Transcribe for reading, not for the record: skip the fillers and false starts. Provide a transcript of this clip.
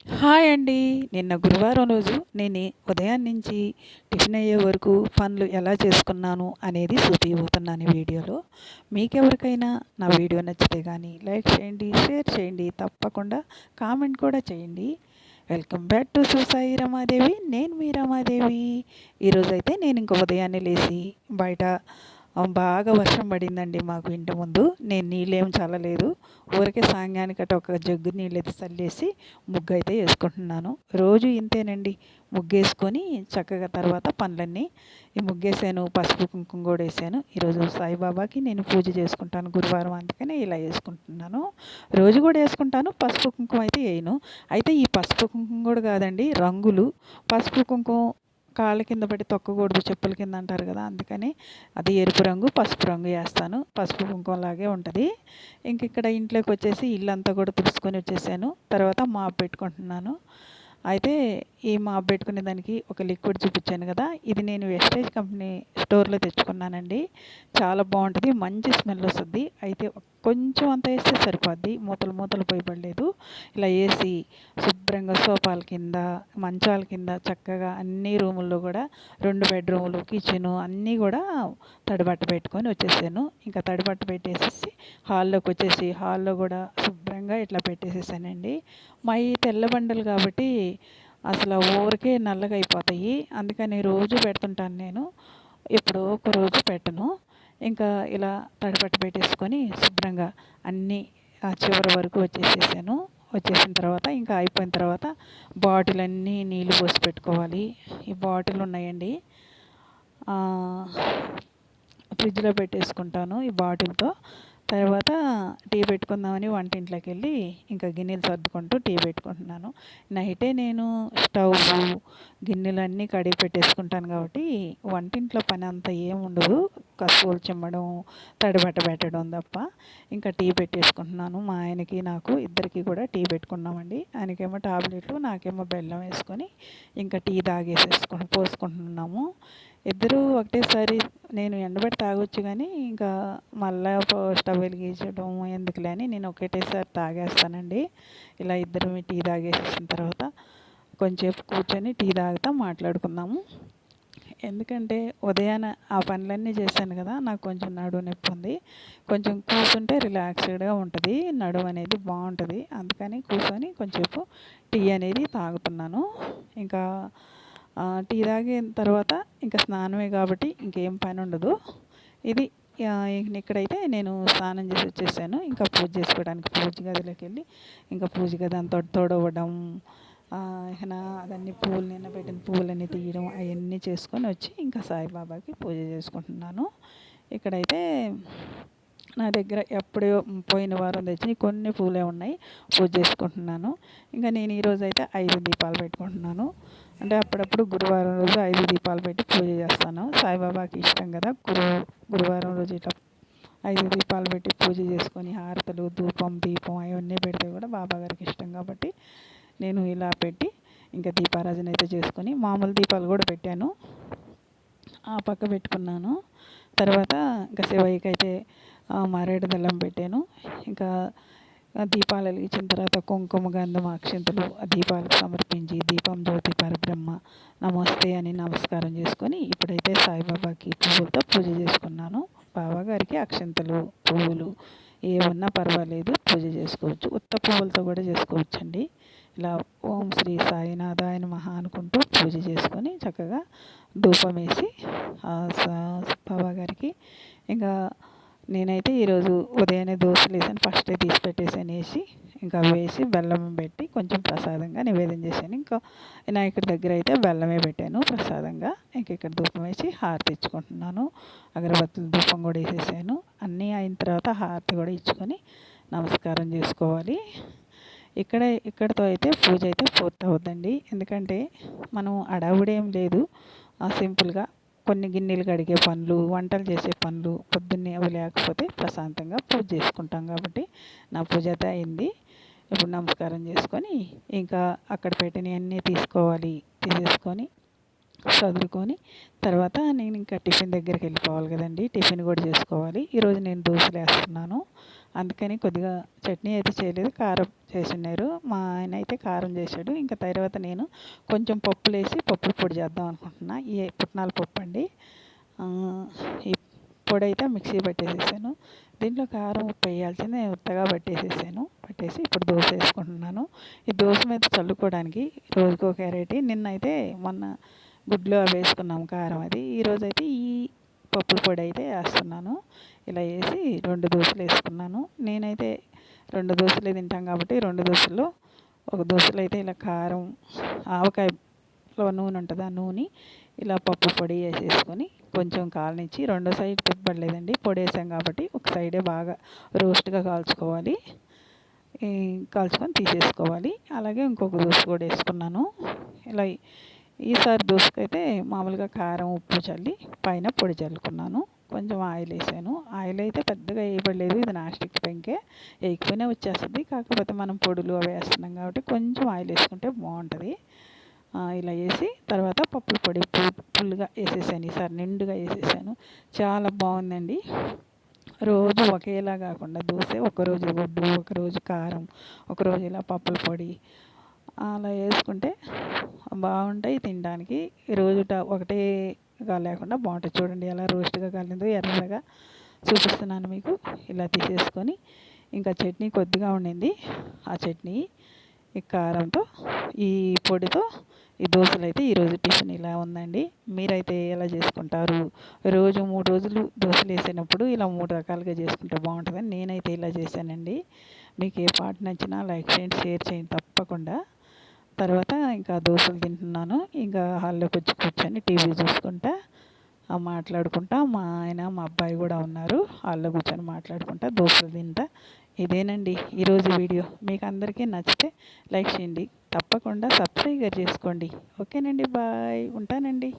Hi అండి. నిన్న గురువారం రోజు నేను ఉదయాన్నించి టిఫిన్ అయ్యే వరకు పనులు ఎలా చేసుకున్నాను అనేది చూపియబోతున్నాను ఈ వీడియోలో. మీకెవరికైనా నా వీడియో నచ్చితే గానీ లైక్ చేయండి, షేర్ చేయండి, తప్పకుండా కామెంట్ కూడా చేయండి. Welcome back to Sai Ramadevi. నేను మీ రమాదేవి. ఈరోజైతే నేను ఇంక ఉదయాన్నే లేచి బయట బాగా వర్షం పడిందండి మాకు ఇంటి ముందు. నేను నీళ్ళేం చల్లలేదు. ఊరికే సాంగానికట ఒక జగ్గు నీళ్ళైతే చల్లేసి ముగ్గు అయితే వేసుకుంటున్నాను. రోజు ఇంతేనండి. ముగ్గేసుకొని చక్కగా తర్వాత పనులన్నీ ఈ ముగ్గేసాను, పసుపు కుంకుమ కూడా వేసాను. ఈరోజు సాయిబాబాకి నేను పూజ చేసుకుంటాను గురువారం, అందుకనే ఇలా వేసుకుంటున్నాను. రోజు కూడా వేసుకుంటాను, పసుపు కుంకుమ అయితే వేయను. అయితే ఈ పసుపు కుంకుమ కూడా కాదండి, రంగులు. పసుపు కుంకుమ కాళ్ళ కింద పడి తొక్కకూడదు, చెప్పుల కింద అంటారు కదా, అందుకని అది ఎరుపు రంగు పసుపు రంగు వేస్తాను. పసుపు కుంకుమలాగే ఉంటుంది. ఇంక ఇక్కడ ఇంట్లోకి వచ్చేసి ఇల్లంతా కూడా తుడుచుకొని వచ్చేసాను. తర్వాత మాప్ పెట్టుకుంటున్నాను. అయితే ఈ మాప్ పెట్టుకునే దానికి ఒక లిక్విడ్ చూపించాను కదా, ఇది నేను వెస్టేజ్ కంపెనీ స్టోర్లో తెచ్చుకున్నానండి. చాలా బాగుంటుంది, మంచి స్మెల్ వస్తుంది. అయితే కొంచెం అంత వేస్తే సరిపోద్ది, మూతలు మూతలు పోయబడలేదు. ఇలా వేసి శుభ్రంగా సోఫాల కింద, మంచాల కింద చక్కగా అన్ని రూముల్లో కూడా 2 బెడ్రూములు, కిచెను అన్నీ కూడా తడిబట్ట పెట్టుకొని వచ్చేసాను. ఇంకా తడిబట్ట పెట్టేసేసి హాల్లోకి వచ్చేసి హాల్లో కూడా శుభ్రంగా ఇట్లా పెట్టేసేసానండి. మా ఈ తెల్ల బండలు కాబట్టి అసలు ఊరికే నల్లగా అయిపోతాయి, అందుకని రోజు పెడుతుంటాను నేను. ఎప్పుడో ఒక రోజు పెట్టను. ఇంకా ఇలా తడిబట్ట పెట్టేసుకొని శుభ్రంగా అన్నీ ఆ చివరి వరకు వచ్చేసేసాను. వచ్చేసిన తర్వాత ఇంకా అయిపోయిన తర్వాత బాటిల్ అన్నీ నీళ్ళు పోసి పెట్టుకోవాలి. ఈ బాటిల్ ఉన్నాయండి, ఫ్రిడ్జ్లో పెట్టేసుకుంటాను ఈ బాటిల్తో. తర్వాత టీ పెట్టుకుందామని వంటింట్లోకి వెళ్ళి ఇంకా గిన్నెలు సర్దుకుంటూ టీ పెట్టుకుంటున్నాను. నైటే నేను స్టవ్ గిన్నెలు అన్నీ కడిగి పెట్టేసుకుంటాను కాబట్టి వంటింట్లో పని అంత ఏం ఉండదు. కసువులు చిమ్మడం, తడిబట్ట పెట్టడం తప్ప. ఇంకా టీ పెట్టేసుకుంటున్నాను. మా ఆయనకి నాకు ఇద్దరికి కూడా టీ పెట్టుకున్నామండి. ఆయనకేమో టాబ్లెట్లు, నాకేమో బెల్లం వేసుకొని ఇంకా టీ పోసుకుంటున్నాము. ఇద్దరూ ఒకటేసారి నేను ఎండబెట్టి తాగొచ్చు కానీ ఇంకా మళ్ళీ స్టవ్ వెలిగించడం ఎందుకులే అని నేను ఒకటేసారి తాగేస్తానండి. ఇలా ఇద్దరం టీ తాగేసిన తర్వాత కొంచెంసేపు కూర్చొని టీ తాగుతా మాట్లాడుకుందాము. ఎందుకంటే ఉదయాన ఆ పనులన్నీ చేశాను కదా, నాకు కొంచెం నడుము నొప్పి ఉంది. కొంచెం కూర్చుంటే రిలాక్స్డ్గా ఉంటుంది, నడుము అనేది బాగుంటుంది. అందుకని కూర్చొని కొంచెంసేపు టీ అనేది తాగుతున్నాను. ఇంకా టీ తాగిన తర్వాత ఇంకా స్నానమే కాబట్టి ఇంకేం పని ఉండదు. ఇది ఇక్కడైతే నేను స్నానం చేసి వచ్చేసాను. ఇంకా పూజ చేసుకోవడానికి పూజ గదిలోకి వెళ్ళి ఇంకా పూజ గది అంతా తోడవడం, అదన్నీ పూలు, నిన్న పెట్టిన పూలన్నీ తీయడం అవన్నీ చేసుకొని వచ్చి ఇంకా సాయిబాబాకి పూజ చేసుకుంటున్నాను. ఇక్కడైతే నా దగ్గర ఎప్పుడో పోయిన వారం తెచ్చి కొన్ని పూలే ఉన్నాయి, పూజ చేసుకుంటున్నాను. ఇంకా నేను ఈరోజు అయితే 5 దీపాలు పెట్టుకుంటున్నాను. అంటే అప్పుడప్పుడు గురువారం రోజు 5 దీపాలు పెట్టి పూజ చేస్తాను. సాయిబాబాకి ఇష్టం కదా, గురువారం రోజు ఇట్లా 5 దీపాలు పెట్టి పూజ చేసుకొని హారతలు, ధూపం, దీపం అవన్నీ పెడితే కూడా బాబాగారికి ఇష్టం కాబట్టి నేను ఇలా పెట్టి ఇంకా దీపారాజన అయితే చేసుకొని మామూలు దీపాలు కూడా పెట్టాను, ఆ పక్క పెట్టుకున్నాను. తర్వాత ఇంకా శివయ్యకి అయితే మారేడు దళం పెట్టాను. ఇంకా దీపాలు వెలిగించిన తర్వాత కుంకుమ, గంధం, అక్షింతలు దీపాలకు సమర్పించి దీపం జ్యోతి పరబ్రహ్మ నమస్తే అని నమస్కారం చేసుకొని ఇప్పుడైతే సాయిబాబాకి పువ్వులతో పూజ చేసుకున్నాను. బాబాగారికి అక్షింతలు, పువ్వులు ఏమన్నా పర్వాలేదు, పూజ చేసుకోవచ్చు. ఉత్త పువ్వులతో కూడా చేసుకోవచ్చండి. ఇలా ఓం శ్రీ సాయినాథాయ నమః అనుకుంటూ పూజ చేసుకొని చక్కగా ధూపం వేసి బాబాగారికి ఇంకా నేనైతే ఈరోజు ఉదయాన్నే దోశలు వేసాను, ఫస్టే తీసి పెట్టేసాను వేసి, ఇంకా వేసి బెల్లం పెట్టి కొంచెం ప్రసాదంగా నివేదన చేశాను. ఇంకా వినాయకుడి దగ్గర అయితే బెల్లమే పెట్టాను ప్రసాదంగా. ఇంక ఇక్కడ ధూపం వేసి హారతి ఇచ్చుకుంటున్నాను. అగరబత్తులు ధూపం కూడా వేసేసాను. అన్నీ అయిన తర్వాత హారతి కూడా ఇచ్చుకొని నమస్కారం చేసుకోవాలి. ఇక్కడతో అయితే పూజ అయితే పూర్తవుద్దండి. ఎందుకంటే మనం అడావుడేం లేదు, సింపుల్గా కొన్ని గిన్నెలు కడిగే పనులు, వంటలు చేసే పనులు పొద్దున్నే అవి లేకపోతే ప్రశాంతంగా పూజ చేసుకుంటాం కాబట్టి నా పూజ అయితే అయింది. ఇప్పుడు నమస్కారం చేసుకొని ఇంకా అక్కడ పెట్టినవన్నీ తీసేసుకొని చదువుకొని తర్వాత నేను ఇంకా టిఫిన్ దగ్గరికి వెళ్ళిపోవాలి కదండి, టిఫిన్ కూడా చేసుకోవాలి. ఈరోజు నేను దోశలు వేస్తున్నాను. అందుకని కొద్దిగా చట్నీ అయితే చేయలేదు, కారం చేసినారు. మా ఆయన అయితే కారం చేశాడు. ఇంకా తర్వాత నేను కొంచెం పప్పులేసి పప్పుల పొడి చేద్దాం అనుకుంటున్నా. ఈ పుట్నాల పప్పు అండి. ఈ పొడి అయితే మిక్సీ పట్టేసేసాను. దీంట్లో కారం ఉప్పు వేయాల్సింది నేను ఉత్తగా పట్టేసి ఇప్పుడు దోశ వేసుకుంటున్నాను. ఈ దోశ మీద చల్లుకోవడానికి రోజుకో వెరైటీ. నిన్నైతే మొన్న గుడ్లు అవి వేసుకున్నాము కారం అది. ఈరోజైతే ఈ పప్పుల పొడి అయితే వేస్తున్నాను. ఇలా వేసి 2 దోశలు వేసుకున్నాను. నేనైతే 2 దోశలే తింటాం కాబట్టి 2 దోశల్లో ఒక దోశలో అయితే ఇలా కారం, ఆవకాయలో నూనె ఉంటుంది, ఆ నూనె ఇలా పప్పు పొడి వేసేసుకొని కొంచెం కాలనిచ్చి రెండో సైడ్ తిప్పబడలేదండి, పొడి వేసాం కాబట్టి ఒక సైడే బాగా రోస్ట్గా కాల్చుకోవాలి. కాల్చుకొని తీసేసుకోవాలి. అలాగే ఇంకొక దోశ కూడా వేసుకున్నాను. ఇలా ఈసారి దోశకైతే మామూలుగా కారం ఉప్పు చల్లి పైన పొడి చల్లుకున్నాను. కొంచెం ఆయిల్ వేసాను. ఆయిల్ అయితే పెద్దగా వేయబడలేదు, ఇది నాన్ స్టిక్ పెంకే, వేయకపోయినా వచ్చేస్తుంది. కాకపోతే మనం పొడులు అవి వేస్తున్నాం కాబట్టి కొంచెం ఆయిల్ వేసుకుంటే బాగుంటుంది. ఇలా వేసి తర్వాత పప్పుల పొడి ఫుల్గా వేసేసాను. ఈసారి నిండుగా వేసేసాను. చాలా బాగుందండి. రోజు ఒకేలా కాకుండా దోశ ఒకరోజు గుడ్డు, ఒకరోజు కారం, ఒకరోజు ఇలా పప్పుల పొడి అలా వేసుకుంటే బాగుంటాయి తినడానికి. రోజు ఒకటేగా లేకుండా బాగుంటాయి. చూడండి ఎలా రోస్ట్గా కాలిందో, ఎర్రగా చూపిస్తున్నాను మీకు. ఇలా తీసేసుకొని ఇంకా చట్నీ కొద్దిగా ఉండింది, ఆ చట్నీ ఈ కారంతో ఈ పొడితో ఈ దోశలు అయితే ఈరోజు టిఫిన్ ఇలా ఉందండి. మీరైతే ఎలా చేసుకుంటారు? రోజు 3 రోజులు దోశలు వేసినప్పుడు ఇలా 3 రకాలుగా చేసుకుంటే బాగుంటుందని నేనైతే ఇలా చేశానండి. మీకు ఏ పాట నచ్చినా లైక్ చేయండి, షేర్ చేయండి తప్పకుండా. తర్వాత ఇంకా దోశలు తింటున్నాను. ఇంకా హాల్లోకి వచ్చి కూర్చొని టీవీ చూసుకుంటా మాట్లాడుకుంటా, మా ఆయన మా అబ్బాయి కూడా ఉన్నారు, హాల్లో కూర్చొని మాట్లాడుకుంటా దోశలు తింటా. ఇదేనండి ఈరోజు వీడియో. మీకు అందరికీ నచ్చితే లైక్ చేయండి, తప్పకుండా సబ్స్క్రైబ్ చేసుకోండి. ఓకేనండి, బాయ్, ఉంటానండి.